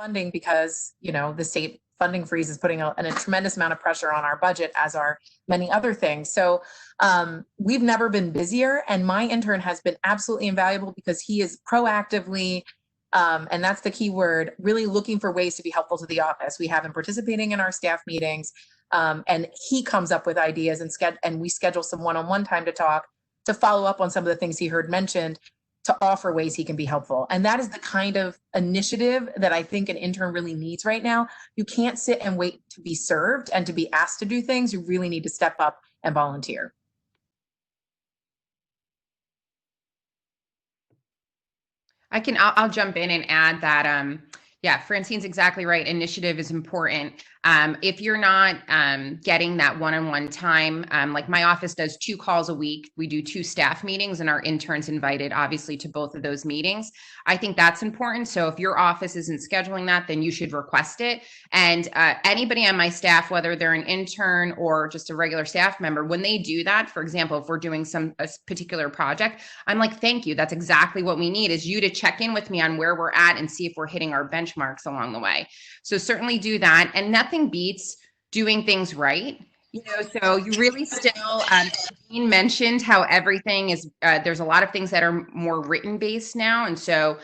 funding because, you know, the state funding freeze is putting a tremendous amount of pressure on our budget, as are many other things. So we've never been busier, and my intern has been absolutely invaluable because he is proactively, and that's the key word, really looking for ways to be helpful to the office. We have him participating in our staff meetings, and he comes up with ideas, and we schedule some one-on-one time to talk, to follow up on some of the things he heard mentioned, to offer ways he can be helpful. And that is the kind of initiative that I think an intern really needs right now. You can't sit and wait to be served and to be asked to do things. You really need to step up and volunteer. I'll jump in and add that, yeah, Francine's exactly right. Initiative is important. If you're not getting that one-on-one time, like my office does 2 calls a week. We do 2 staff meetings, and our interns invited obviously to both of those meetings. I think that's important. So if your office isn't scheduling that, then you should request it. And anybody on my staff, whether they're an intern or just a regular staff member, when they do that, for example, if we're doing a particular project, I'm like, thank you. That's exactly what we need, is you to check in with me on where we're at and see if we're hitting our benchmarks along the way. So certainly do that. And nothing beats doing things right. You know, so you really still, Dean mentioned how everything is, there's a lot of things that are more written based now. And so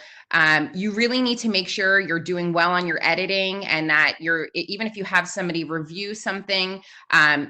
you really need to make sure you're doing well on your editing, and that even if you have somebody review something,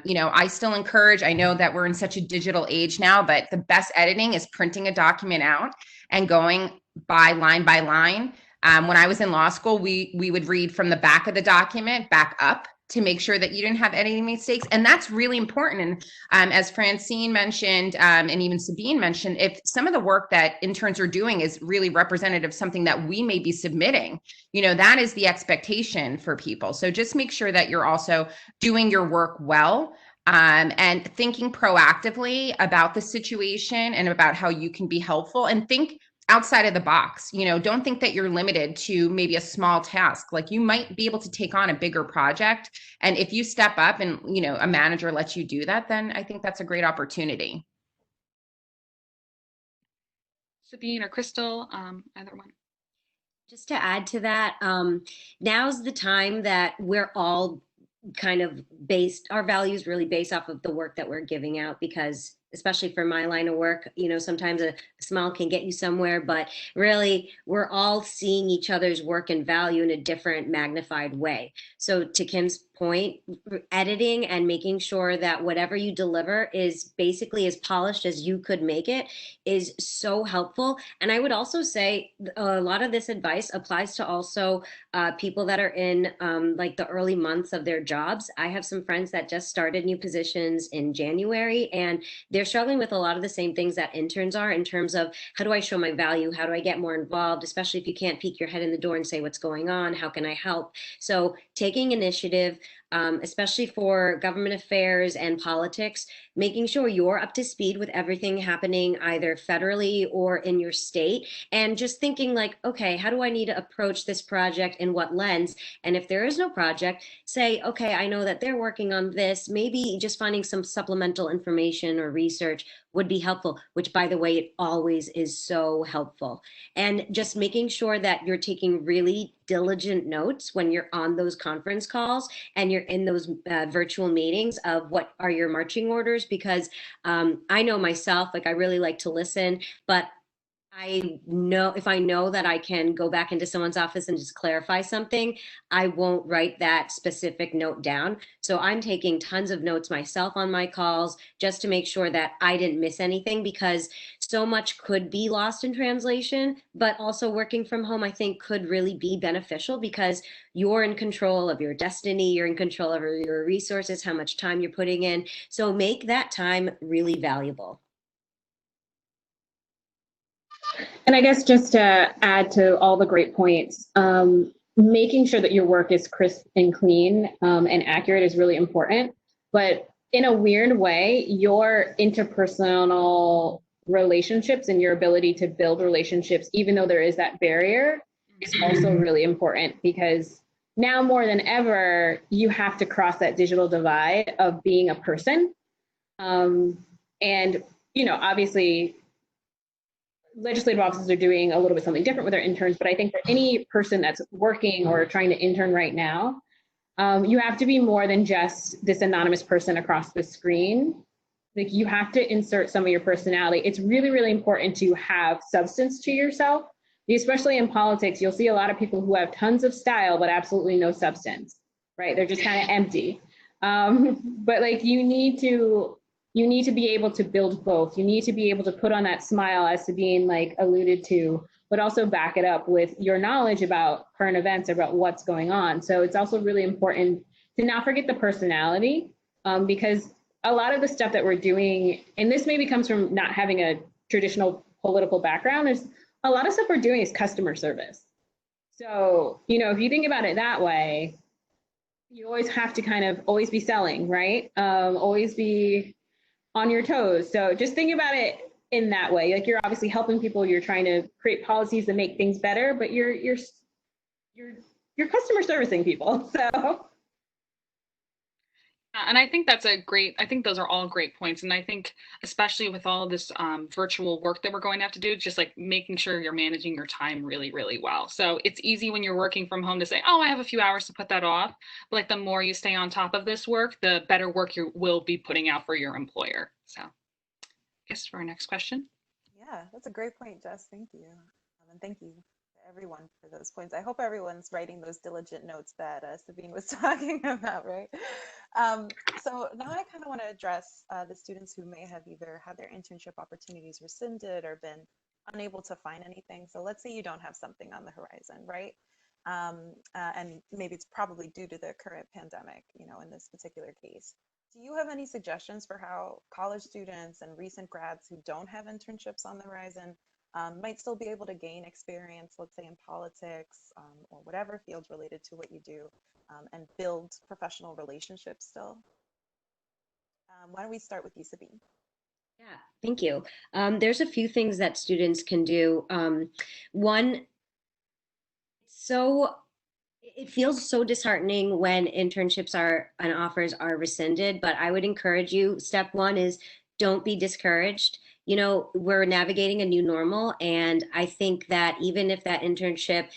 you know, I still encourage, I know that we're in such a digital age now, but the best editing is printing a document out and going by line. When I was in law school, we would read from the back of the document back up to make sure that you didn't have any mistakes. And that's really important. And as Francine mentioned, and even Sabine mentioned, if some of the work that interns are doing is really representative of something that we may be submitting, you know, that is the expectation for people. So just make sure that you're also doing your work well, and thinking proactively about the situation and about how you can be helpful, and think outside of the box. You know, don't think that you're limited to maybe a small task. Like, you might be able to take on a bigger project. And if you step up and, you know, a manager lets you do that, then I think that's a great opportunity. Sabine or Crystal, either one. Just to add to that, now's the time that we're all kind of our values really based off of the work that we're giving out, because especially for my line of work, you know, sometimes a smile can get you somewhere, but really we're all seeing each other's work and value in a different magnified way. So to Kim's point, editing and making sure that whatever you deliver is basically as polished as you could make it is so helpful. And I would also say a lot of this advice applies to also people that are in like the early months of their jobs. I have some friends that just started new positions in January, and they're struggling with a lot of the same things that interns are in terms of, how do I show my value? How do I get more involved? Especially if you can't peek your head in the door and say what's going on, how can I help? So taking initiative, especially for government affairs and politics, making sure you're up to speed with everything happening either federally or in your state, and just thinking like, okay, how do I need to approach this project, in what lens? And if there is no project, say, okay, I know that they're working on this, maybe just finding some supplemental information or research would be helpful, which, by the way, it always is so helpful. And just making sure that you're taking really diligent notes when you're on those conference calls and you're in those virtual meetings of what are your marching orders, because I know myself, like, I really like to listen, but I know if I know that I can go back into someone's office and just clarify something, I won't write that specific note down. So I'm taking tons of notes myself on my calls just to make sure that I didn't miss anything, because so much could be lost in translation. But also working from home, I think, could really be beneficial, because you're in control of your destiny, you're in control of your resources, how much time you're putting in. So make that time really valuable. And I guess just to add to all the great points, making sure that your work is crisp and clean and accurate is really important. But in a weird way, your interpersonal relationships and your ability to build relationships, even though there is that barrier, is also really important, because now more than ever, you have to cross that digital divide of being a person. And, you know, obviously, legislative offices are doing a little bit something different with their interns, but I think for any person that's working or trying to intern right now, you have to be more than just this anonymous person across the screen. Like, you have to insert some of your personality. It's really, really important to have substance to yourself. Especially in politics, you'll see a lot of people who have tons of style, but absolutely no substance, right? They're just kind of empty. But like, you need to be able to build both. You need to be able to put on that smile, as Sabine like alluded to, but also back it up with your knowledge about current events, about what's going on. So it's also really important to not forget the personality, because a lot of the stuff that we're doing, and this maybe comes from not having a traditional political background, there's a lot of stuff we're doing is customer service. So, if you think about it that way, you always have to kind of always be selling, right? Always be on your toes. So just think about it in that way. Like, you're obviously helping people, you're trying to create policies that make things better, but you're customer servicing people. So. And I think I think those are all great points. And I think especially with all of this virtual work that we're going to have to do, just like making sure you're managing your time really, really well. So it's easy when you're working from home to say, oh, I have a few hours to put that off. But like, the more you stay on top of this work, the better work you will be putting out for your employer. So I guess for our next question. Yeah, that's a great point, Jess. Thank you. And thank you to everyone for those points. I hope everyone's writing those diligent notes that Sabine was talking about, right? So now I kind of want to address the students who may have either had their internship opportunities rescinded or been unable to find anything. So let's say you don't have something on the horizon, right? And maybe it's probably due to the current pandemic, in this particular case. Do you have any suggestions for how college students and recent grads who don't have internships on the horizon might still be able to gain experience, let's say in politics or whatever field related to what you do, and build professional relationships still? Why don't we start with you, Sabine? Yeah, thank you. There's a few things that students can do. One, it feels so disheartening when internships and offers are rescinded, but I would encourage you, step one is don't be discouraged. We're navigating a new normal, and I think that even if that internship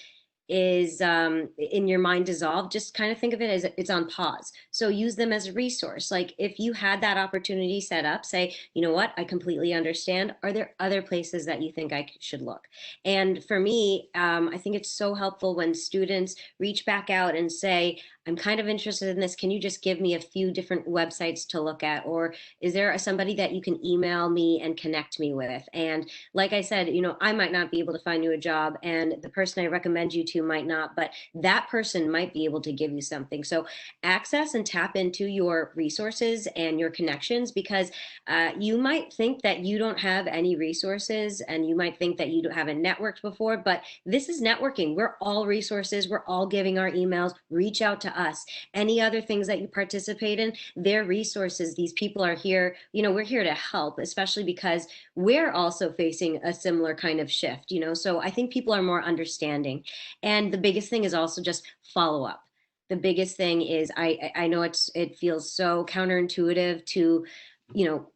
is in your mind dissolved, just kind of think of it as it's on pause. So use them as a resource. Like, if you had that opportunity set up, say, you know what, I completely understand. Are there other places that you think I should look? And for me, I think it's so helpful when students reach back out and say, I'm kind of interested in this. Can you just give me a few different websites to look at? Or is there somebody that you can email me and connect me with? And like I said, I might not be able to find you a job, and the person I recommend you to might not, but that person might be able to give you something. So access and tap into your resources and your connections, because you might think that you don't have any resources, and you might think that you haven't networked before, but this is networking. We're all resources. We're all giving our emails. Reach out to us. Any other things that you participate in, they're resources. These people are here. We're here to help, especially because we're also facing a similar kind of shift, so I think people are more understanding. And the biggest thing is also just follow up. The biggest thing is, I know it feels so counterintuitive to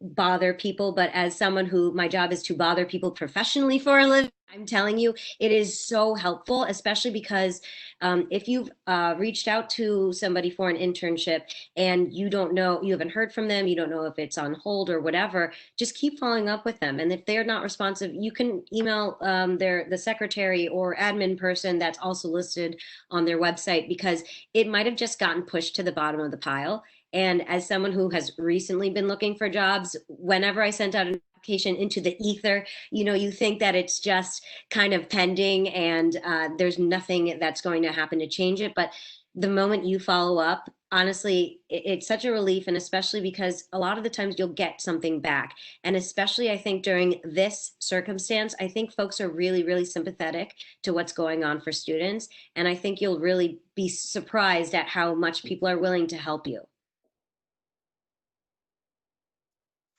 bother people, but as someone who my job is to bother people professionally for a living, I'm telling you, it is so helpful, especially because if you've reached out to somebody for an internship and you haven't heard from them, you don't know if it's on hold or whatever, just keep following up with them. And if they're not responsive, you can email the secretary or admin person that's also listed on their website, because it might have just gotten pushed to the bottom of the pile. And as someone who has recently been looking for jobs, whenever I sent out an application into the ether, you think that it's just kind of pending and there's nothing that's going to happen to change it. But the moment you follow up, honestly, it's such a relief. And especially because a lot of the times you'll get something back. And especially, I think during this circumstance, I think folks are really, really sympathetic to what's going on for students. And I think you'll really be surprised at how much people are willing to help you.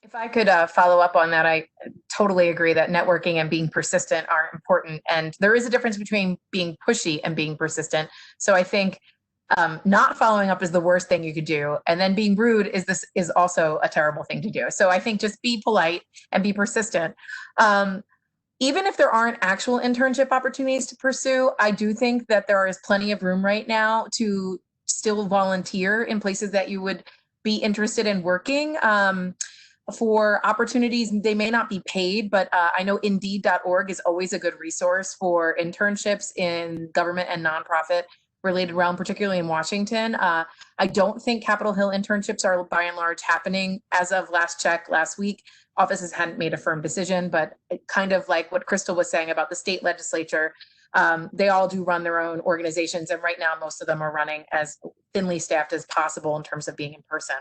If I could follow up on that, I totally agree that networking and being persistent are important. And there is a difference between being pushy and being persistent. So I think not following up is the worst thing you could do. And then being rude is also a terrible thing to do. So I think just be polite and be persistent. even if there aren't actual internship opportunities to pursue, I do think that there is plenty of room right now to still volunteer in places that you would be interested in working. For opportunities, they may not be paid, but I know Indeed.org is always a good resource for internships in government and nonprofit related realm, particularly in Washington. I don't think Capitol Hill internships are by and large happening as of last check last week. Offices hadn't made a firm decision, but kind of like what Crystal was saying about the state legislature, they all do run their own organizations. And right now, most of them are running as thinly staffed as possible in terms of being in person.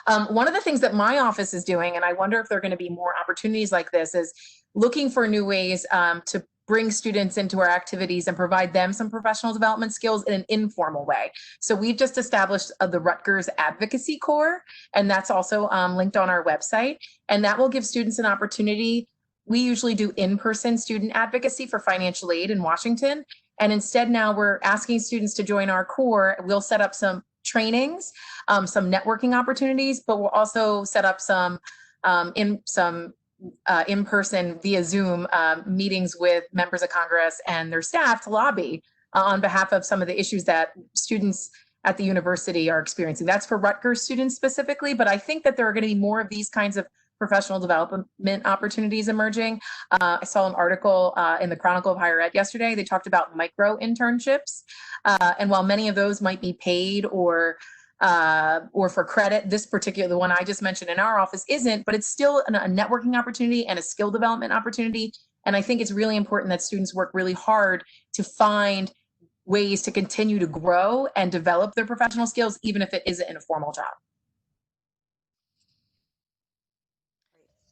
One of the things that my office is doing, and I wonder if there are going to be more opportunities like this, is looking for new ways to bring students into our activities and provide them some professional development skills in an informal way. So we've just established the Rutgers Advocacy Corps, and that's also linked on our website. And that will give students an opportunity. We usually do in-person student advocacy for financial aid in Washington. And instead now we're asking students to join our Corps. We'll set up some trainings, some networking opportunities, but we'll also set up some in-person via Zoom meetings with members of Congress and their staff to lobby on behalf of some of the issues that students at the university are experiencing. That's for Rutgers students specifically, but I think that there are going to be more of these kinds of professional development opportunities emerging. I saw an article in the Chronicle of Higher Ed yesterday. They talked about micro internships. And while many of those might be paid or for credit, this particular, the one I just mentioned in our office isn't, but it's still a networking opportunity and a skill development opportunity. And I think it's really important that students work really hard to find ways to continue to grow and develop their professional skills, even if it isn't in a formal job.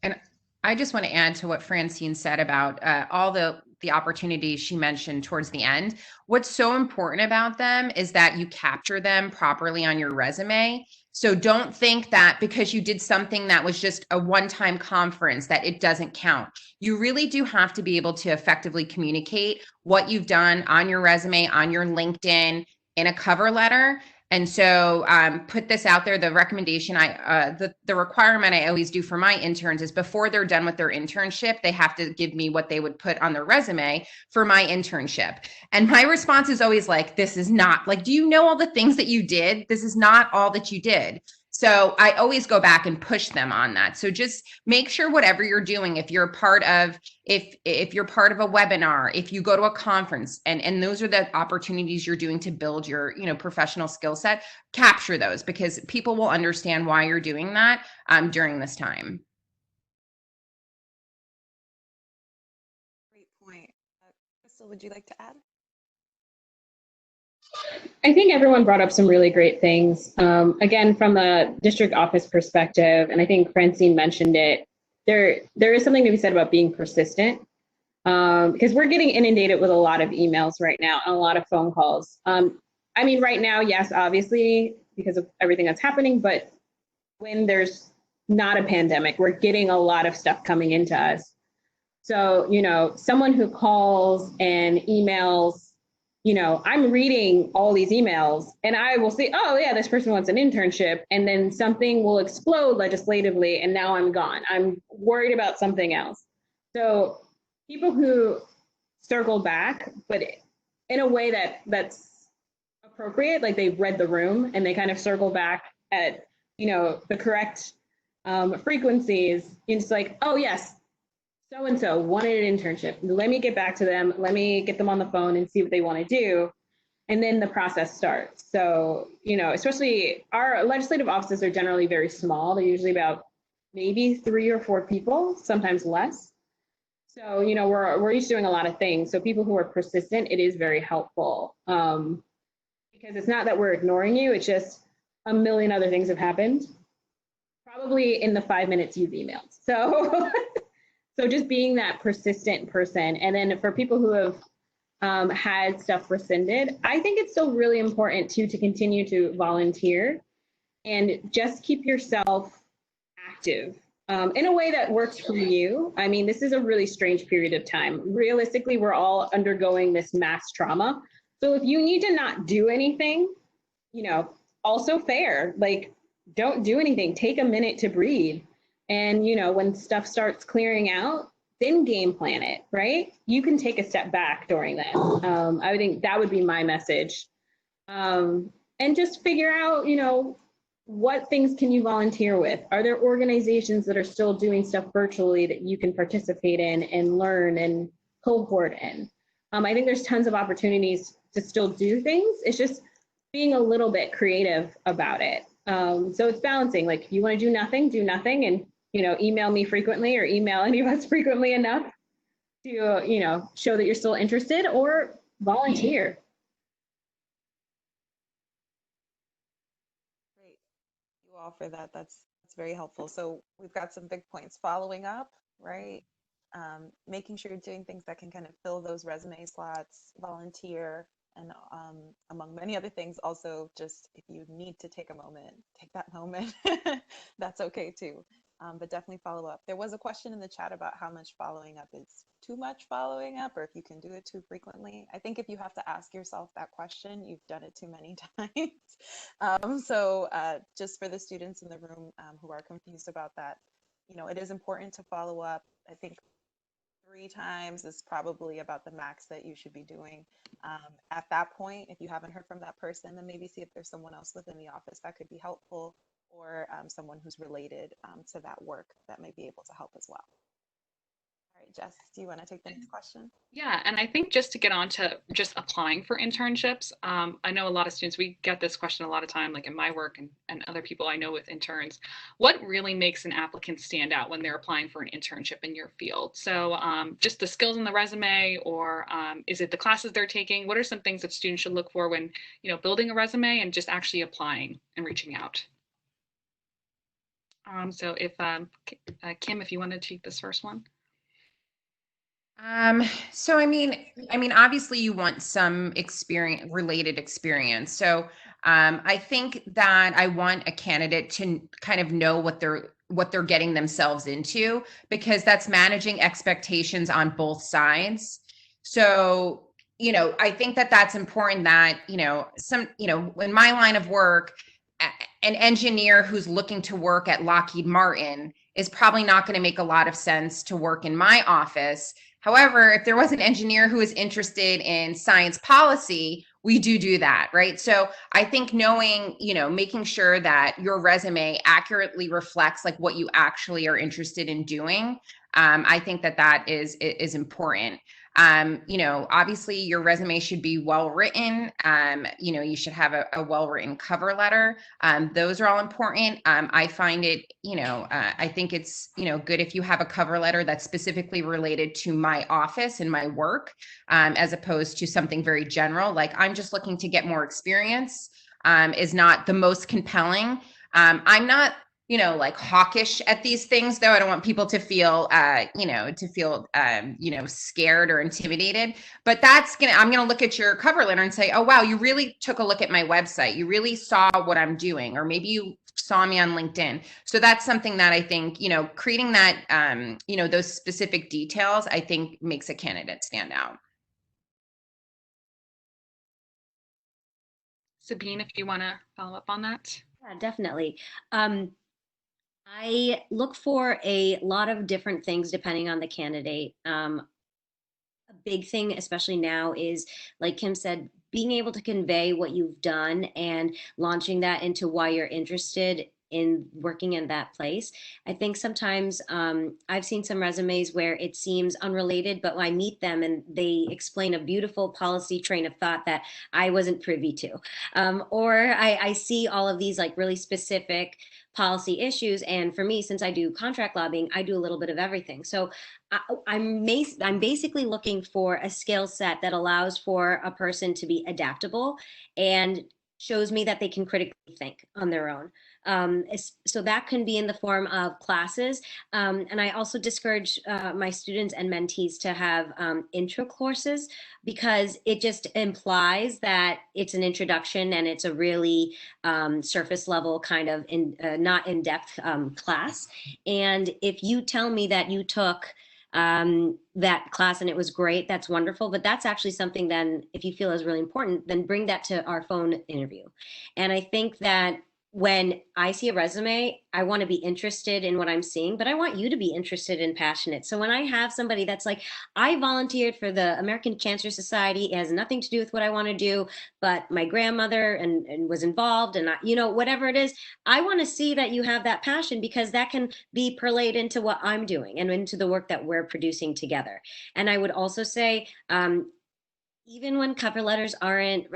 And I just want to add to what Francine said about all the opportunities she mentioned towards the end. What's so important about them is that you capture them properly on your resume. So don't think that because you did something that was just a one-time conference that it doesn't count. You really do have to be able to effectively communicate what you've done on your resume, on your LinkedIn, in a cover letter. And so put this out there. The recommendation the requirement I always do for my interns is before they're done with their internship, they have to give me what they would put on their resume for my internship. And my response is always like, this is not like, do you know all the things that you did? This is not all that you did. So I always go back and push them on that. So just make sure whatever you're doing, if you're a part of, if you're part of a webinar, if you go to a conference, and those are the opportunities you're doing to build your, professional skill set, capture those because people will understand why you're doing that during this time. Great point. Crystal, would you like to add? I think everyone brought up some really great things. Again, from a district office perspective, and I think Francine mentioned it, there is something to be said about being persistent because we're getting inundated with a lot of emails right now and a lot of phone calls. I mean, right now, yes, obviously, because of everything that's happening, but when there's not a pandemic, we're getting a lot of stuff coming into us. So, someone who calls and emails, I'm reading all these emails and I will say, oh yeah, this person wants an internship. And then something will explode legislatively and now I'm gone. I'm worried about something else. So people who circle back, but in a way that's appropriate, like they've read the room and they kind of circle back at, the correct frequencies. It's like, oh yes, so-and-so wanted an internship. Let me get back to them. Let me get them on the phone and see what they want to do. And then the process starts. So, especially our legislative offices are generally very small. They're usually about maybe 3 or 4 people, sometimes less. So, we're used to doing a lot of things. So people who are persistent, it is very helpful because it's not that we're ignoring you. It's just a million other things have happened, probably in the 5 minutes you've emailed. So So just being that persistent person. And then for people who have had stuff rescinded, I think it's still really important to continue to volunteer and just keep yourself active in a way that works for you. I mean, this is a really strange period of time. Realistically, we're all undergoing this mass trauma. So if you need to not do anything, also fair, like don't do anything, take a minute to breathe. And, when stuff starts clearing out, then game plan it, right? You can take a step back during this. I would think that would be my message. And just figure out, what things can you volunteer with? Are there organizations that are still doing stuff virtually that you can participate in and learn and cohort in? I think there's tons of opportunities to still do things. It's just being a little bit creative about it. So it's balancing, like if you want to do nothing and, email me frequently or email any of us frequently enough to, show that you're still interested, or volunteer. Great. Thank you all for that. That's very helpful. So we've got some big points. Following up, right? Making sure you're doing things that can kind of fill those resume slots, volunteer, and among many other things, also just if you need to take a moment, take that moment. That's okay too. But definitely follow up. There was a question in the chat about how much following up is too much following up, or if you can do it too frequently. I think if you have to ask yourself that question, you've done it too many times. So just for the students in the room who are confused about that, it is important to follow up. I think 3 times is probably about the max that you should be doing. At that point, if you haven't heard from that person, then maybe see if there's someone else within the office that could be helpful, or someone who's related to that work that may be able to help as well. All right, Jess, do you want to take the next question? Yeah, and I think just to get on to just applying for internships, I know a lot of students, we get this question a lot of time, like in my work and other people I know with interns. What really makes an applicant stand out when they're applying for an internship in your field? So just the skills in the resume, or is it the classes they're taking? What are some things that students should look for when, building a resume and just actually applying and reaching out? So if Kim, if you want to take this first one. So obviously you want some related experience. So, I think that I want a candidate to kind of know what they're getting themselves into, because that's managing expectations on both sides. So, I think that that's important, that, in my line of work, an engineer who's looking to work at Lockheed Martin is probably not going to make a lot of sense to work in my office. However, if there was an engineer who is interested in science policy, we do that, right? So I think knowing, making sure that your resume accurately reflects like what you actually are interested in doing, I think that is important. Obviously your resume should be well written. You should have a well-written cover letter. Those are all important. I find it, I think it's, good if you have a cover letter that's specifically related to my office and my work, as opposed to something very general. Like, I'm just looking to get more experience, is not the most compelling. I'm not, like hawkish at these things, though. I don't want people to feel, scared or intimidated, but I'm going to look at your cover letter and say, oh, wow, you really took a look at my website. You really saw what I'm doing, or maybe you saw me on LinkedIn. So that's something that I think, creating that, those specific details, I think makes a candidate stand out. Sabine, if you want to follow up on that. Yeah, definitely. I look for a lot of different things depending on the candidate. A big thing, especially now, is, like Kim said, being able to convey what you've done and launching that into why you're interested in working in that place. I think sometimes I've seen some resumes where it seems unrelated, but I meet them and they explain a beautiful policy train of thought that I wasn't privy to. Or I see all of these like really specific policy issues. And for me, since I do contract lobbying, I do a little bit of everything. So I'm basically looking for a skill set that allows for a person to be adaptable and shows me that they can critically think on their own. So that can be in the form of classes. And I also discourage my students and mentees to have intro courses, because it just implies that it's an introduction and it's a really surface level kind of not in-depth class. And if you tell me that you took that class and it was great, that's wonderful. But that's actually something, then if you feel is really important, then bring that to our phone interview. And I think that when I see a resume, I want to be interested in what I'm seeing, but I want you to be interested and passionate. So when I have somebody that's like, I volunteered for the American Cancer Society, it has nothing to do with what I want to do, but my grandmother and was involved, and I, whatever it is, I want to see that you have that passion, because that can be perlayed into what I'm doing and into the work that we're producing together. And I would also say, even when cover letters aren't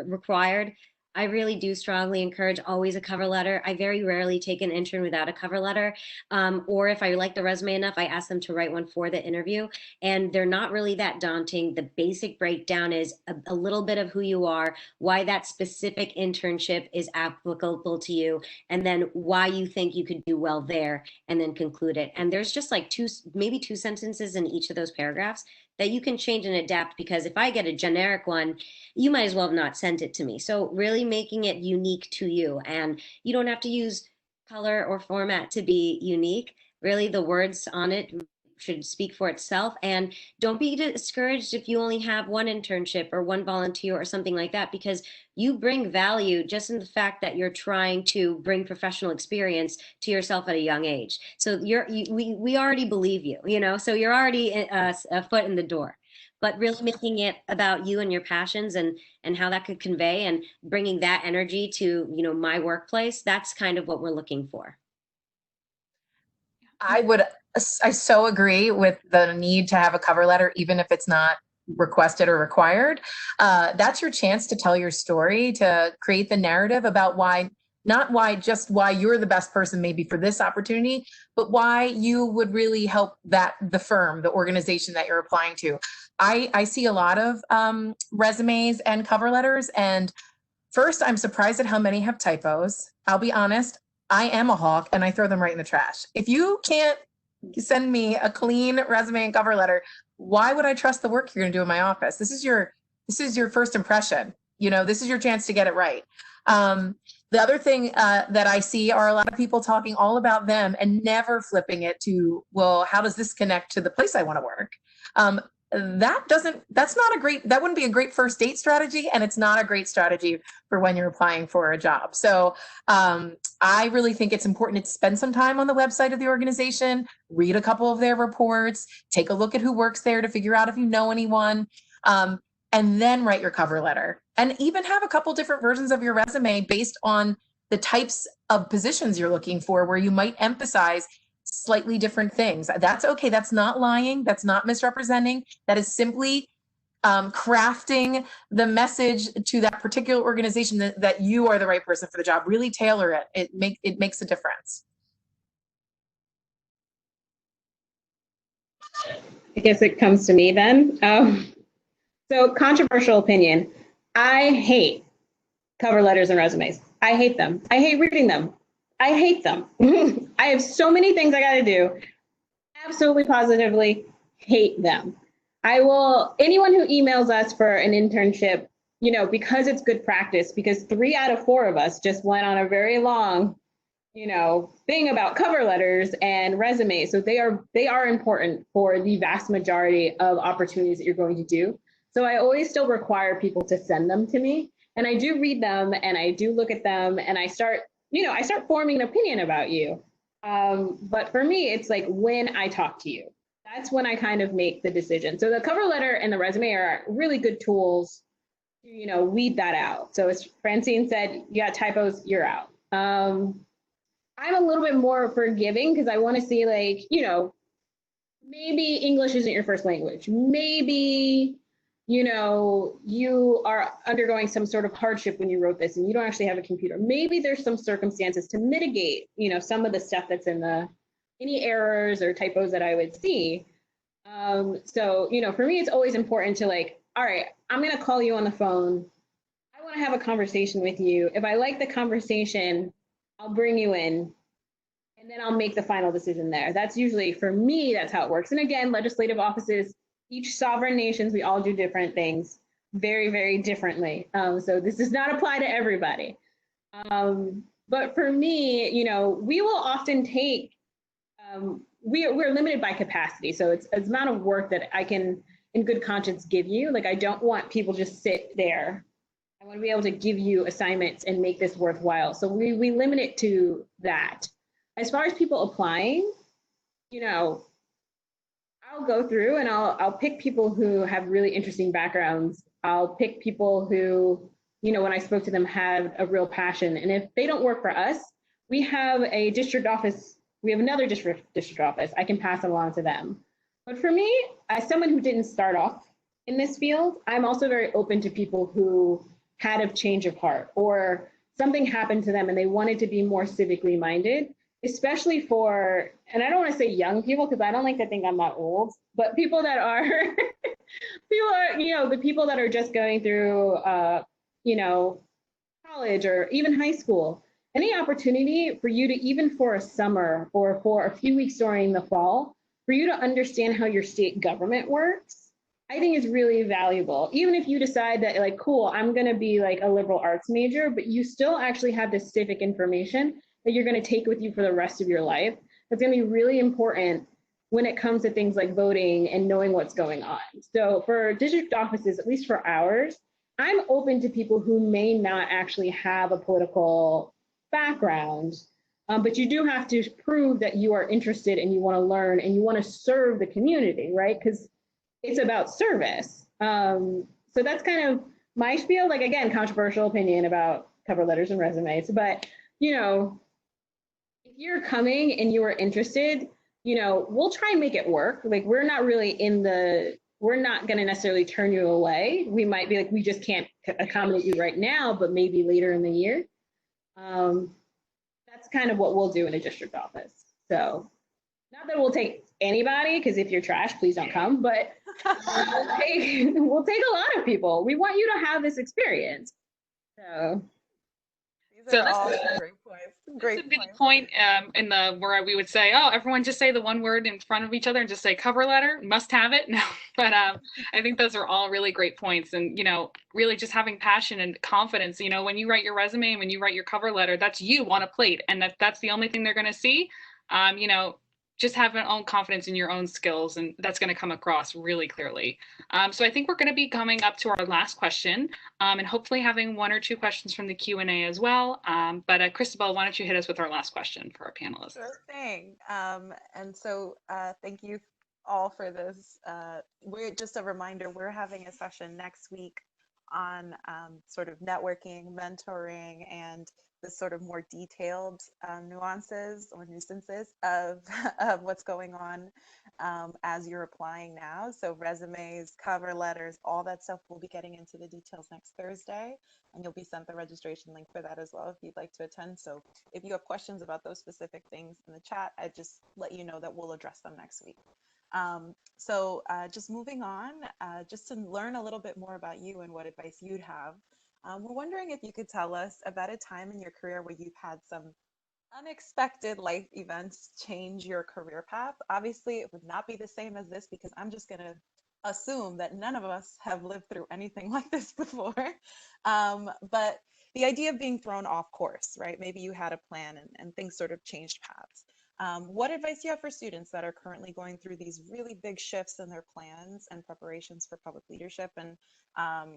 required, I really do strongly encourage always a cover letter. I very rarely take an intern without a cover letter. Or if I like the resume enough, I ask them to write one for the interview. And they're not really that daunting. The basic breakdown is a little bit of who you are, why that specific internship is applicable to you, and then why you think you could do well there, and then conclude it. And there's just like maybe two sentences in each of those paragraphs that you can change and adapt, because if I get a generic one, you might as well have not sent it to me. So really making it unique to you, and you don't have to use color or format to be unique. Really, the words on it should speak for itself. And don't be discouraged if you only have one internship or one volunteer or something like that, because you bring value just in the fact that you're trying to bring professional experience to yourself at a young age. So we already believe you, so you're already a foot in the door. But really making it about you and your passions, and how that could convey, and bringing that energy to, my workplace, that's kind of what we're looking for. I so agree with the need to have a cover letter, even if it's not requested or required. That's your chance to tell your story, to create the narrative about not why you're the best person maybe for this opportunity, but why you would really help the firm, the organization that you're applying to. I see a lot of resumes and cover letters, and first, I'm surprised at how many have typos. I'll be honest, I am a hawk and I throw them right in the trash. If you can't send me a clean resume and cover letter, why would I trust the work you're going to do in my office? This is your first impression. This is your chance to get it right. The other thing that I see are a lot of people talking all about them and never flipping it to, well, how does this connect to the place I want to work? That wouldn't be a great first date strategy, and it's not a great strategy for when you're applying for a job. So I really think it's important to spend some time on the website of the organization, read a couple of their reports, take a look at who works there to figure out if you know anyone, and then write your cover letter, and even have a couple different versions of your resume based on the types of positions you're looking for, where you might emphasize slightly different things. That's okay. That's not lying. That's not misrepresenting. That is simply crafting the message to that particular organization that you are the right person for the job. Really tailor it. It makes a difference. I guess it comes to me then. So controversial opinion. I hate cover letters and resumes. I hate them. I hate reading them. I hate them. I have so many things I got to do. Absolutely, positively hate them. Anyone who emails us for an internship, because it's good practice, because 3 out of 4 of us just went on a very long, thing about cover letters and resumes. So they are important for the vast majority of opportunities that you're going to do. So I always still require people to send them to me, and I do read them and I do look at them, and I start forming an opinion about you. But for me, it's like when I talk to you, that's when I kind of make the decision. So the cover letter and the resume are really good tools to, weed that out. So as Francine said, you got typos, you're out. I'm a little bit more forgiving, because I want to see, like, maybe English isn't your first language. Maybe, you are undergoing some sort of hardship when you wrote this and you don't actually have a computer. Maybe there's some circumstances to mitigate, some of the stuff that's in any errors or typos that I would see. So, for me, it's always important to, like, all right, I'm going to call you on the phone. I want to have a conversation with you. If I like the conversation, I'll bring you in, and then I'll make the final decision there. That's usually, for me, that's how it works. And again, legislative offices, each sovereign nations, we all do different things very, very differently. So this does not apply to everybody. But for me, we will often take, we're limited by capacity. So it's the amount of work that I can, in good conscience, give you. Like, I don't want people just sit there I want to be able to give you assignments and make this worthwhile. So we limit it to that. As far as people applying, I'll go through and I'll pick people who have really interesting backgrounds. I'll pick people who, when I spoke to them, had a real passion. And if they don't work for us, we have a district office. We have another district office. I can pass it along to them. But for me, as someone who didn't start off in this field, I'm also very open to people who had a change of heart or something happened to them and they wanted to be more civically minded, especially for, and I don't want to say young people because I don't like to think I'm that old, but people that are, the people that are just going through, college or even high school. Any opportunity for you to, even for a summer or for a few weeks during the fall, for you to understand how your state government works, I think is really valuable. Even if you decide that, like, cool, I'm going to be like a liberal arts major, but you still actually have this civic information that you're going to take with you for the rest of your life. That's going to be really important when it comes to things like voting and knowing what's going on. So for district offices, at least for ours, I'm open to people who may not actually have a political background, but you do have to prove that you are interested and you want to learn and you want to serve the community, right? Because it's about service. So that's kind of my spiel, like, again, controversial opinion about cover letters and resumes, but, if you're coming and you are interested, we'll try and make it work. Like, we're not going to necessarily turn you away. We might be like, we just can't accommodate you right now, but maybe later in the year. That's kind of what we'll do in a district office. So not that we'll take anybody, because if you're trash, please don't come, but we'll take a lot of people. We want you to have this experience. So these are all great points. Great point in the where we would say, oh, everyone just say the one word in front of each other and just say cover letter, must have it. No, but I think those are all really great points. And, really just having passion and confidence, when you write your resume and when you write your cover letter, that's you on a plate. And that's the only thing they're going to see. Just have your own confidence in your own skills, and that's going to come across really clearly. So I think we're going to be coming up to our last question, and hopefully having one or two questions from the Q&A as well. But Cristobal, why don't you hit us with our last question for our panelists? Sure thing. And so thank you all for this. We're just a reminder, we're having a session next week on sort of networking, mentoring, and the sort of more detailed nuances or nuisances of what's going on as you're applying now. So resumes, cover letters, all that stuff, we'll be getting into the details next Thursday, and you'll be sent the registration link for that as well if you'd like to attend. So if you have questions about those specific things in the chat, I just let you know that we'll address them next week. So just moving on, just to learn a little bit more about you and what advice you'd have. We're wondering if you could tell us about a time in your career where you've had some unexpected life events change your career path. Obviously, it would not be the same as this because I'm just going to assume that none of us have lived through anything like this before. But the idea of being thrown off course, right? Maybe you had a plan and things sort of changed paths. What advice do you have for students that are currently going through these really big shifts in their plans and preparations for public leadership and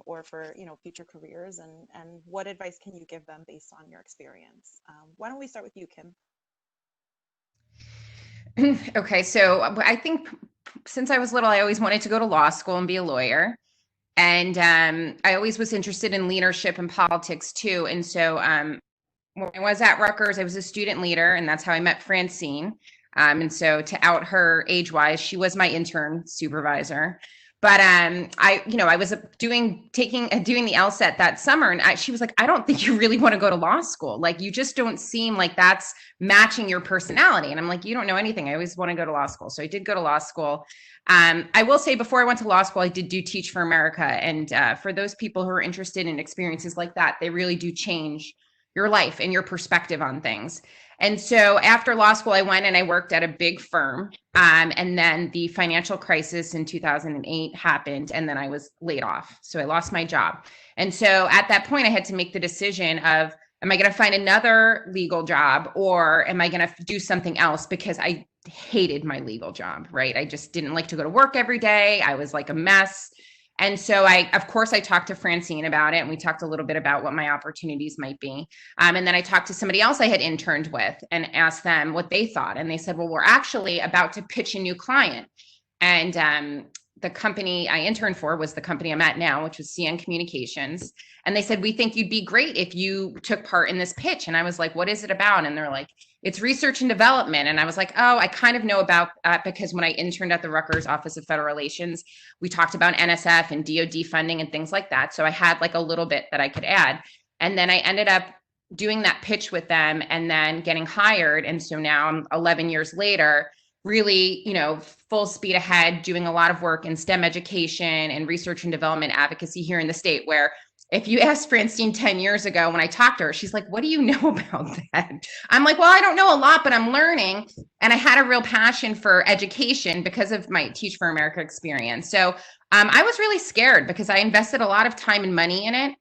or for future careers, and what advice can you give them based on your experience? Why don't we start with you, Kim? Okay, so I think since I was little, I always wanted to go to law school and be a lawyer. And I always was interested in leadership and politics too. And so when I was at Rutgers, I was a student leader, and that's how I met Francine. And so to out her age-wise, she was my intern supervisor. But I was doing the LSAT that summer, and she was like, I don't think you really want to go to law school. Like, you just don't seem like that's matching your personality. And I'm like, you don't know anything. I always want to go to law school. So I did go to law school. I will say, before I went to law school, I did do Teach for America. And for those people who are interested in experiences like that, they really do change your life and your perspective on things. And so after law school, I went and I worked at a big firm. And then the financial crisis in 2008 happened, and then I was laid off. So I lost my job. And so at that point, I had to make the decision of, am I going to find another legal job, or am I going to do something else? Because I hated my legal job, right? I just didn't like to go to work every day. I was like a mess. And so of course, I talked to Francine about it, and we talked a little bit about what my opportunities might be. And then I talked to somebody else I had interned with and asked them what they thought. And they said, well, we're actually about to pitch a new client. And the company I interned for was the company I'm at now, which was CN Communications. And they said, we think you'd be great if you took part in this pitch. And I was like, what is it about? And they're like, it's research and development. And I was like, oh, I kind of know about that because when I interned at the Rutgers Office of Federal Relations, we talked about NSF and DoD funding and things like that. So I had like a little bit that I could add. And then I ended up doing that pitch with them and then getting hired. And so now I'm 11 years later, really, full speed ahead, doing a lot of work in STEM education and research and development advocacy here in the state, where if you asked Francine 10 years ago when I talked to her, she's like, what do you know about that? I'm like, well, I don't know a lot, but I'm learning. And I had a real passion for education because of my Teach for America experience. So I was really scared because I invested a lot of time and money in it.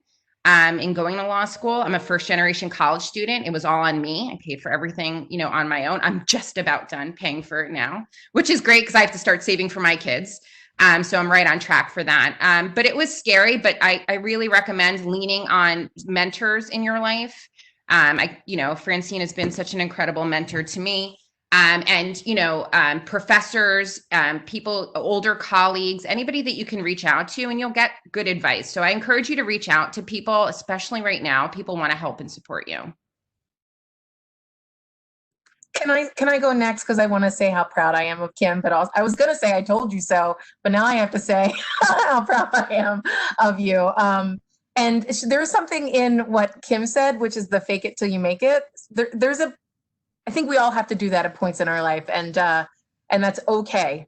In going to law school. I'm a first generation college student. It was all on me. I paid for everything, on my own. I'm just about done paying for it now, which is great because I have to start saving for my kids. So I'm right on track for that. But it was scary, but I really recommend leaning on mentors in your life. Francine has been such an incredible mentor to me. Professors, people, older colleagues, anybody that you can reach out to, and you'll get good advice. So I encourage you to reach out to people, especially right now. People want to help and support you. Can I go next? Because I want to say how proud I am of Kim, but also, I was going to say I told you so, but now I have to say how proud I am of you. And there's something in what Kim said, which is the fake it till you make it. I think we all have to do that at points in our life, and that's okay.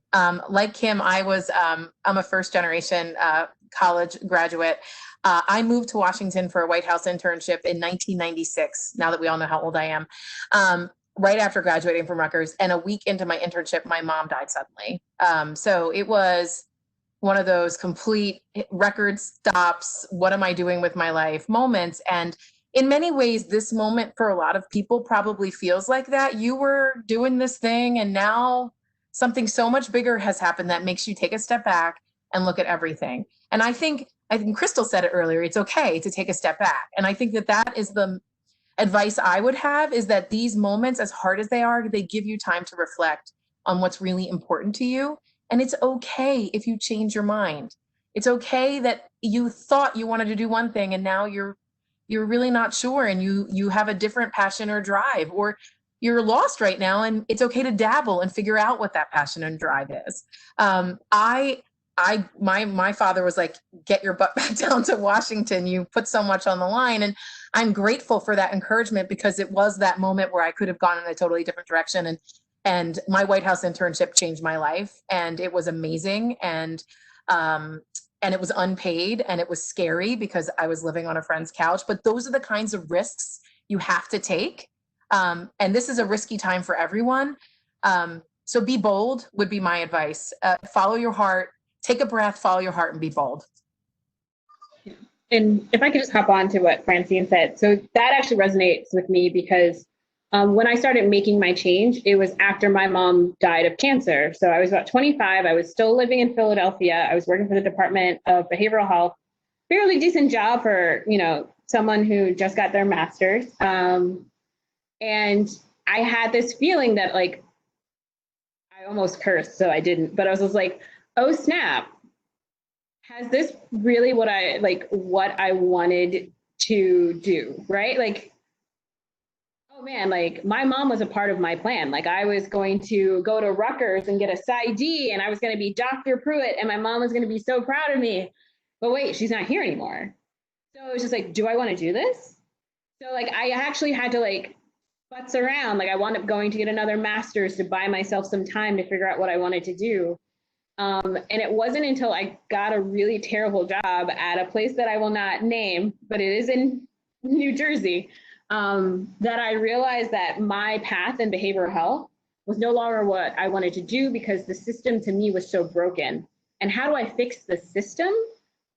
Like Kim, I'm a first generation college graduate. I moved to Washington for a White House internship in 1996. Now that we all know how old I am, right after graduating from Rutgers, and a week into my internship, my mom died suddenly. So it was one of those complete record stops. What am I doing with my life moments? And in many ways, this moment for a lot of people probably feels like that. You were doing this thing and now something so much bigger has happened that makes you take a step back and look at everything. And I think Crystal said it earlier, it's okay to take a step back. And I think that is the advice I would have, is that these moments, as hard as they are, they give you time to reflect on what's really important to you. And it's okay if you change your mind. It's okay that you thought you wanted to do one thing and now you're really not sure, and you have a different passion or drive, or you're lost right now, and it's okay to dabble and figure out what that passion and drive is. My father was like, get your butt back down to Washington. You put so much on the line. And I'm grateful for that encouragement, because it was that moment where I could have gone in a totally different direction. And my White House internship changed my life, and it was amazing. And it was unpaid, and it was scary because I was living on a friend's couch. But those are the kinds of risks you have to take. And this is a risky time for everyone. So be bold would be my advice. Follow your heart, take a breath, follow your heart, and be bold. And if I could just hop on to what Francine said. So that actually resonates with me because when I started making my change, it was after my mom died of cancer. So I was about 25. I was still living in Philadelphia. I was working for the Department of Behavioral Health. Fairly decent job for, someone who just got their master's. And I had this feeling that I almost cursed, so I didn't. But I was just like, oh, snap. Has this really what I wanted to do, right? Oh man, my mom was a part of my plan. I was going to go to Rutgers and get a PsyD, and I was going to be Dr. Pruitt, and my mom was going to be so proud of me. But wait, she's not here anymore. So it was just do I want to do this? So I actually had to futz around. I wound up going to get another master's to buy myself some time to figure out what I wanted to do. And it wasn't until I got a really terrible job at a place that I will not name, but it is in New Jersey, that I realized that my path in behavioral health was no longer what I wanted to do, because the system to me was so broken. And how do I fix the system?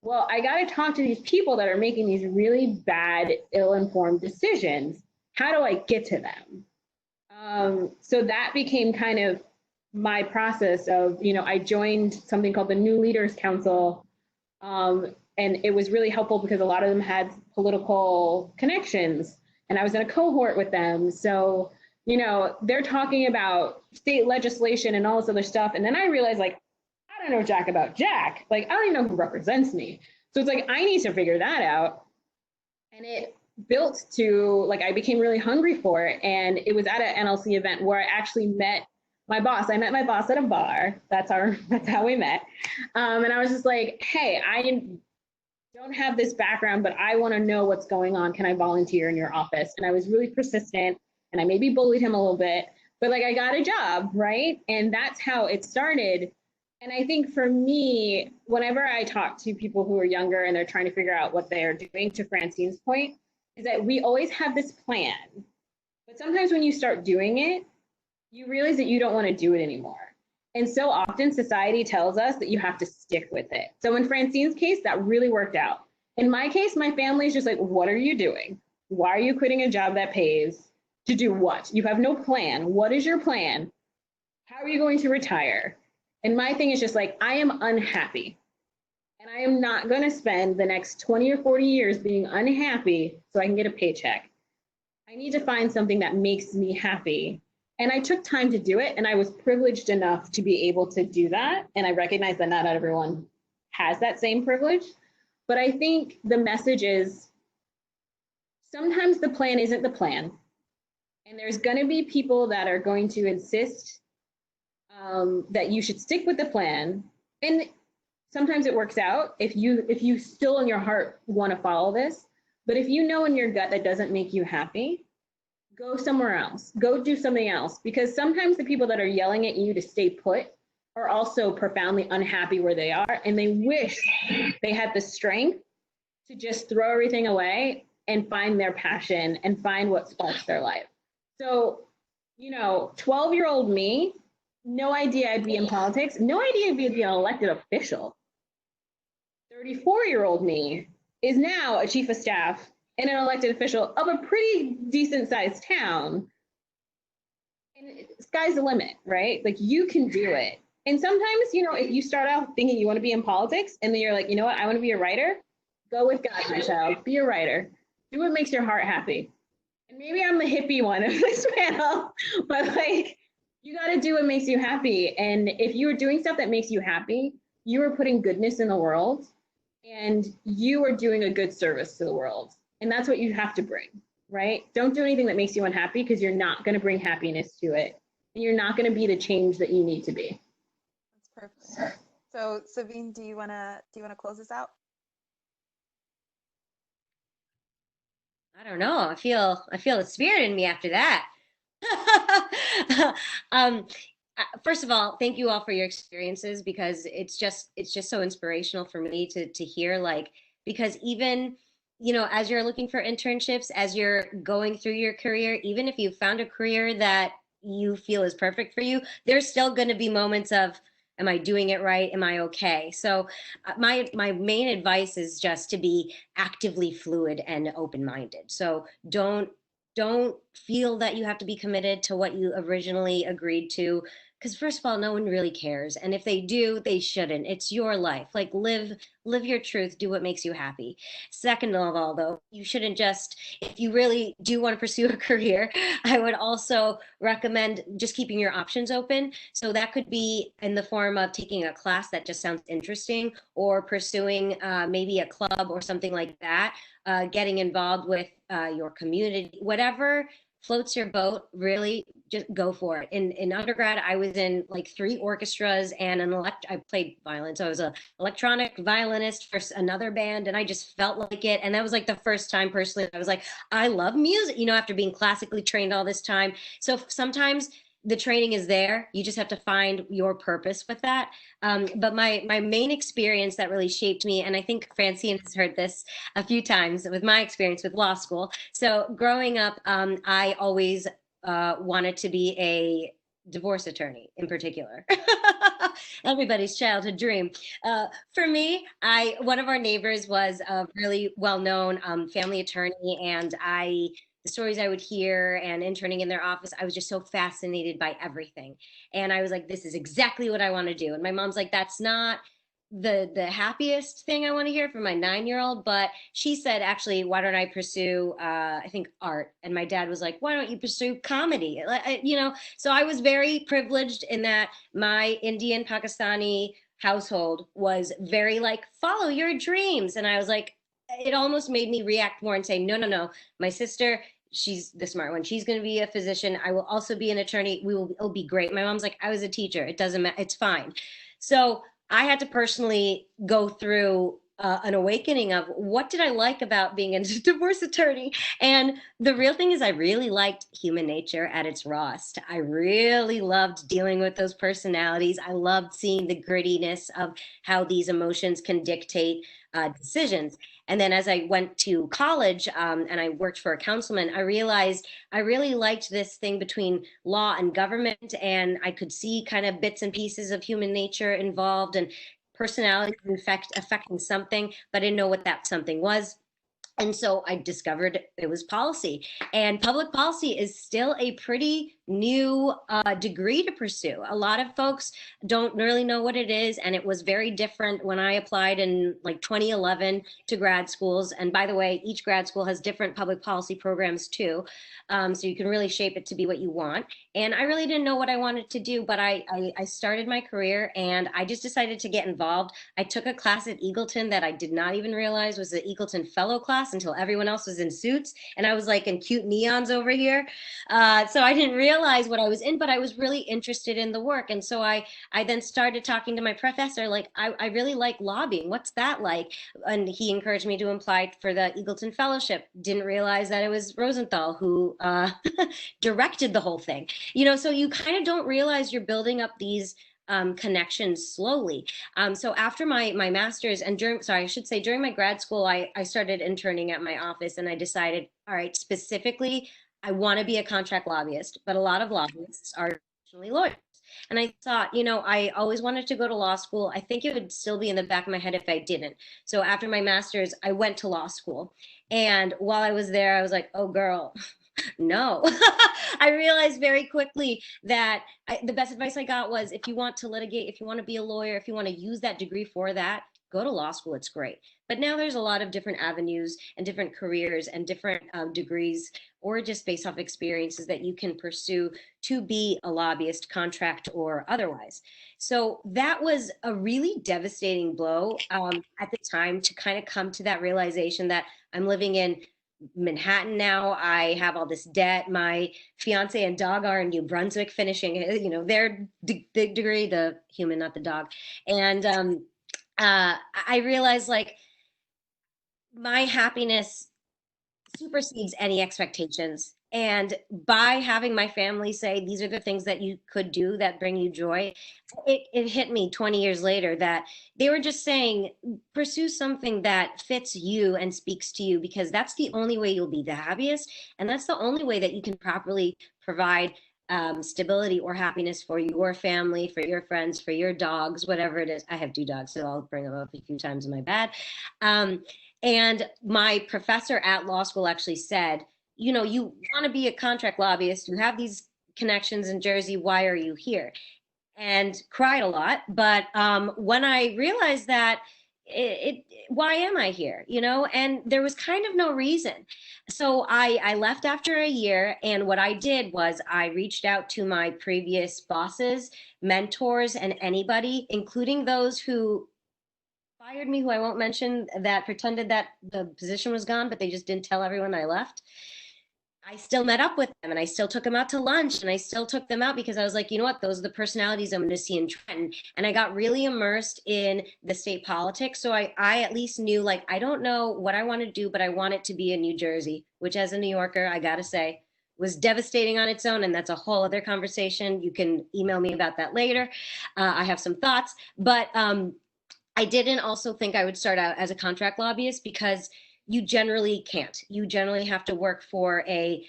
Well, I got to talk to these people that are making these really bad, ill-informed decisions. How do I get to them? So that became kind of my process of, I joined something called the New Leaders Council And it was really helpful because a lot of them had political connections, and I was in a cohort with them. So, you know, they're talking about state legislation and all this other stuff. And then I realized, like, I don't know jack about Jack. Like, I don't even know who represents me. So it's like, I need to figure that out. And it built to, like, I became really hungry for it. And it was at an NLC event where I actually met my boss. I met my boss at a bar. That's how we met. And I was just like, hey, I don't have this background, but I want to know what's going on. Can I volunteer in your office? And I was really persistent, and I maybe bullied him a little bit, but like, I got a job, right? And that's how it started. And I think for me, whenever I talk to people who are younger and they're trying to figure out what they're doing, to Francine's point, is that we always have this plan, but sometimes when you start doing it, you realize that you don't want to do it anymore. And so often society tells us that you have to stick with it. So in Francine's case, that really worked out. In my case, my family is just like, what are you doing? Why are you quitting a job that pays? To do what? You have no plan. What is your plan? How are you going to retire? And my thing is just like, I am unhappy. And I am not going to spend the next 20 or 40 years being unhappy so I can get a paycheck. I need to find something that makes me happy. And I took time to do it, and I was privileged enough to be able to do that. And I recognize that not everyone has that same privilege. But I think the message is sometimes the plan isn't the plan. And there's going to be people that are going to insist that you should stick with the plan. And sometimes it works out if you still in your heart want to follow this. But if you know in your gut that doesn't make you happy, go somewhere else, go do something else. Because sometimes the people that are yelling at you to stay put are also profoundly unhappy where they are. And they wish they had the strength to just throw everything away and find their passion and find what sparks their life. So, you know, 12-year-old me, no idea I'd be in politics, no idea I'd be an elected official. 34-year-old me is now a chief of staff and an elected official of a pretty decent sized town. And sky's the limit, right? Like, you can do it. And sometimes, you know, if you start out thinking you want to be in politics and then you're like, you know what, I want to be a writer, go with God, my child, be a writer. Do what makes your heart happy. And maybe I'm the hippie one of this panel, but like, you got to do what makes you happy. And if you are doing stuff that makes you happy, you are putting goodness in the world, and you are doing a good service to the world. And that's what you have to bring, right? Don't do anything that makes you unhappy, because you're not going to bring happiness to it. And you're not going to be the change that you need to be. That's perfect. So Sabine, do you want to close this out? I don't know. I feel the spirit in me after that. First of all, thank you all for your experiences, because it's just so inspirational for me to hear, like, because even, you know, as you're looking for internships, as you're going through your career, even if you found a career that you feel is perfect for you, there's still going to be moments of, am I doing it right? Am I okay? So my main advice is just to be actively fluid and open-minded. So don't feel that you have to be committed to what you originally agreed to, because first of all, no one really cares. And if they do, they shouldn't. It's your life. Like, live your truth, do what makes you happy. Second of all, though, you shouldn't just, if you really do want to pursue a career, I would also recommend just keeping your options open. So that could be in the form of taking a class that just sounds interesting, or pursuing maybe a club or something like that, getting involved with your community, whatever floats your boat, really just go for it. In undergrad, I was in like 3 orchestras and I played violin. So I was an electronic violinist for another band, and I just felt like it. And that was like the first time personally I was like, I love music, you know, after being classically trained all this time. So sometimes the training is there. You just have to find your purpose with that. But my main experience that really shaped me, and I think Francine has heard this a few times with my experience with law school. So growing up, I always wanted to be a divorce attorney in particular. Everybody's childhood dream. For me, one of our neighbors was a really well-known family attorney, and the stories I would hear and interning in their office, I was just so fascinated by everything. And I was like, this is exactly what I want to do. And my mom's like, that's not the happiest thing I want to hear from my 9-year-old, but she said, actually, why don't I pursue I think art? And my dad was like, why don't you pursue comedy? So I was very privileged in that my Indian Pakistani household was very like, follow your dreams. And I was like, it almost made me react more and say, no, no, no, my sister, she's the smart one. She's going to be a physician. I will also be an attorney. It'll be great. My mom's like, I was a teacher. It doesn't matter. It's fine. So I had to personally go through an awakening of what did I like about being a divorce attorney. And the real thing is I really liked human nature at its rawest. I really loved dealing with those personalities. I loved seeing the grittiness of how these emotions can dictate decisions. And then as I went to college and I worked for a councilman, I realized I really liked this thing between law and government, and I could see kind of bits and pieces of human nature involved and personality in fact affecting something, but I didn't know what that something was. And so I discovered it was policy. And public policy is still a pretty new degree to pursue. A lot of folks don't really know what it is. And it was very different when I applied in like 2011 to grad schools. And by the way, each grad school has different public policy programs too. So you can really shape it to be what you want. And I really didn't know what I wanted to do, but I started my career and I just decided to get involved. I took a class at Eagleton that I did not even realize was the Eagleton fellow class until everyone else was in suits. And I was like in cute neons over here. So I didn't realize what I was in, but I was really interested in the work. And so I then started talking to my professor, like, I really like lobbying. What's that like? And he encouraged me to apply for the Eagleton Fellowship. Didn't realize that it was Rosenthal who directed the whole thing. So you kind of don't realize you're building up these connections slowly. So after my master's and during my grad school, I started interning at my office and I decided, all right, specifically, I want to be a contract lobbyist, but a lot of lobbyists are actually lawyers. And I thought, I always wanted to go to law school. I think it would still be in the back of my head if I didn't. So after my master's, I went to law school. And while I was there, I was like, oh, girl, no. I realized very quickly that the best advice I got was if you want to litigate, if you want to be a lawyer, if you want to use that degree for that, go to law school. It's great. But now there's a lot of different avenues and different careers and different degrees or just based off experiences that you can pursue to be a lobbyist, contract or otherwise. So that was a really devastating blow at the time to kind of come to that realization that I'm living in Manhattan now. I have all this debt. My fiance and dog are in New Brunswick finishing, their degree, the human, not the dog. And I realized like my happiness supersedes any expectations. And by having my family say, these are the things that you could do that bring you joy, it hit me 20 years later that they were just saying, pursue something that fits you and speaks to you, because that's the only way you'll be the happiest. And that's the only way that you can properly provide stability or happiness for your family, for your friends, for your dogs, whatever it is. I have 2 dogs, so I'll bring them up a few times in my bed. And my professor at law school actually said, you want to be a contract lobbyist, you have these connections in Jersey, why are you here? And cried a lot. But when I realized that, why am I here? And there was kind of no reason. So I left after a year. And what I did was I reached out to my previous bosses, mentors, and anybody, including those who fired me, who I won't mention, that pretended that the position was gone, but they just didn't tell everyone I left. I still met up with them and I still took them out to lunch and I still took them out because I was like, you know what, those are the personalities I'm going to see in Trenton. And I got really immersed in the state politics. So I at least knew, like, I don't know what I want to do, but I want it to be in New Jersey, which as a New Yorker, I got to say, was devastating on its own. And that's a whole other conversation. You can email me about that later. I have some thoughts, but I didn't also think I would start out as a contract lobbyist because you generally can't. You generally have to work for a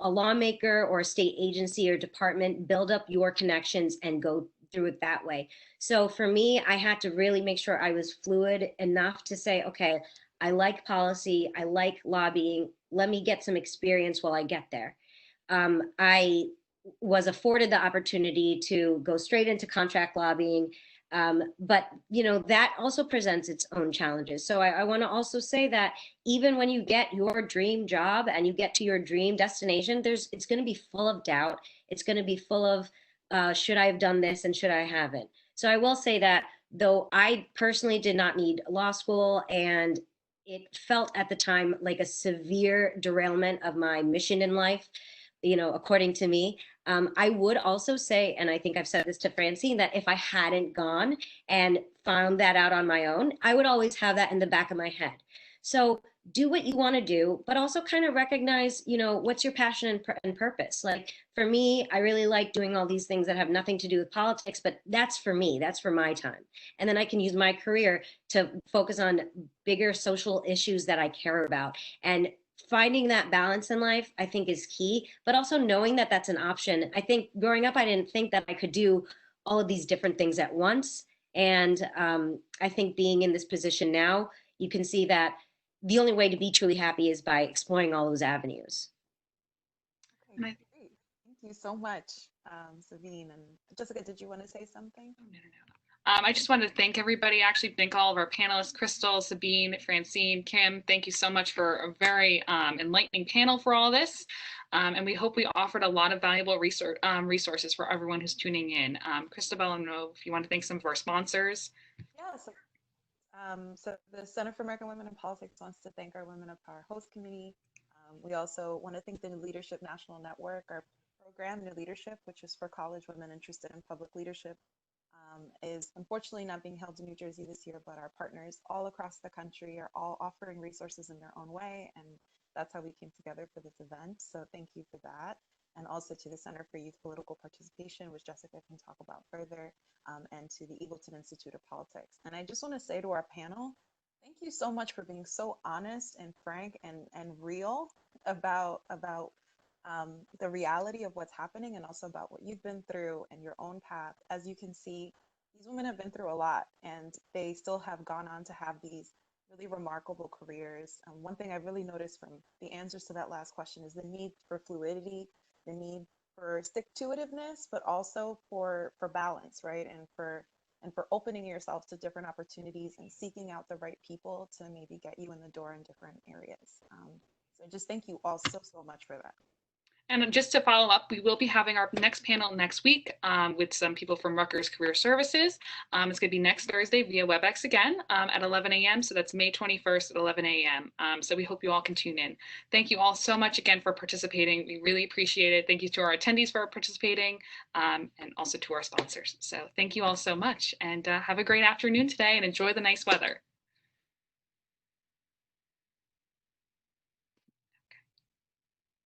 lawmaker or a state agency or department, build up your connections and go through it that way. So for me, I had to really make sure I was fluid enough to say, okay, I like policy, I like lobbying, let me get some experience while I get there. I was afforded the opportunity to go straight into contract lobbying. But that also presents its own challenges. So I want to also say that even when you get your dream job and you get to your dream destination, it's going to be full of doubt. It's going to be full of should I have done this and should I haven't? So I will say that though I personally did not need law school, and it felt at the time like a severe derailment of my mission in life, according to me. I would also say, and I think I've said this to Francine, that if I hadn't gone and found that out on my own, I would always have that in the back of my head. So do what you want to do, but also kind of recognize, what's your passion and purpose. Like for me, I really like doing all these things that have nothing to do with politics, but that's for me, that's for my time. And then I can use my career to focus on bigger social issues that I care about. And finding that balance in life, I think, is key, but also knowing that that's an option. I think growing up, I didn't think that I could do all of these different things at once. And I think being in this position now, you can see that the only way to be truly happy is by exploring all those avenues. Okay, great. Thank you so much, Sabine. And Jessica, did you want to say something? I just wanted to thank everybody, actually thank all of our panelists, Crystal, Sabine, Francine, Kim. Thank you so much for a very enlightening panel for all this. And we hope we offered a lot of valuable resources for everyone who's tuning in. Christabel, I don't know if you want to thank some of our sponsors. Yeah, so the Center for American Women in Politics wants to thank our Women of Power host committee. We also want to thank the New Leadership National Network, our program, New Leadership, which is for college women interested in public leadership. Is unfortunately not being held in New Jersey this year, but our partners all across the country are all offering resources in their own way, and that's how we came together for this event. So thank you for that. And also to the Center for Youth Political Participation, which Jessica can talk about further, and to the Eagleton Institute of Politics. And I just want to say to our panel, thank you so much for being so honest and frank and real about the reality of what's happening, and also about what you've been through and your own path. As you can see, these women have been through a lot, and they still have gone on to have these really remarkable careers. One thing I really noticed from the answers to that last question is the need for fluidity, the need for stick-to-itiveness, but also for balance, right? And for opening yourself to different opportunities and seeking out the right people to maybe get you in the door in different areas. So just thank you all so much for that. And just to follow up, we will be having our next panel next week with some people from Rutgers Career Services. It's going to be next Thursday via WebEx again at 11 a.m. So that's May 21st at 11 a.m. So we hope you all can tune in. Thank you all so much again for participating. We really appreciate it. Thank you to our attendees for participating, and also to our sponsors. So thank you all so much, and have a great afternoon today and enjoy the nice weather.